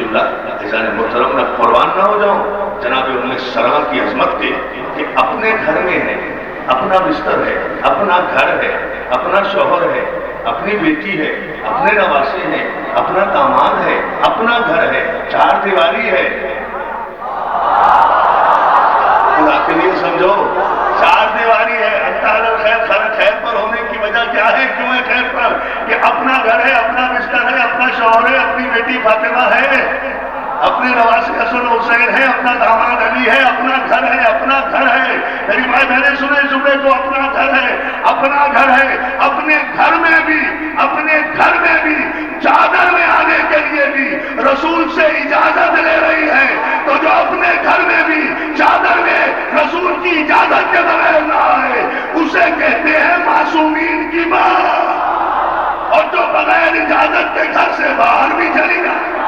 اللہ عزیزان محترم میں قربان نہ ہو جاؤں جناب ام سلمہ کی عظمت کے کہ اپنے گھر میں ہے، اپنا بستر ہے، اپنا گھر ہے، اپنا شوہر ہے، اپنی بیٹی ہے، اپنے نواسے ہیں، اپنا داماد ہے، اپنا گھر ہے، چار دیواری ہے. خدا کے لیے سمجھو، چار دیواری ہے. اللہ خیر پر ہونے کی وجہ کیا ہے؟ کیوں ہے خیر پر؟ کہ اپنا گھر ہے، اپنا بستر ہے، اپنا شوہر ہے، اپنی بیٹی فاطمہ ہے، اپنے نواسے حسن حسین ہے، اپنا داماد علی ہے، اپنا گھر ہے، اپنا گھر ہے. میری بھائی بہنیں سنیں صبح کو، اپنا گھر ہے، اپنا گھر ہے. اپنے گھر میں بھی چادر میں آنے کے لیے بھی رسول سے اجازت لے رہی ہے. تو جو اپنے گھر میں بھی چادر میں رسول کی اجازت کے بغیر نہ آئے اسے کہتے ہیں معصومین کی ماں. اور جو بغیر اجازت کے گھر سے باہر بھی چلی جائے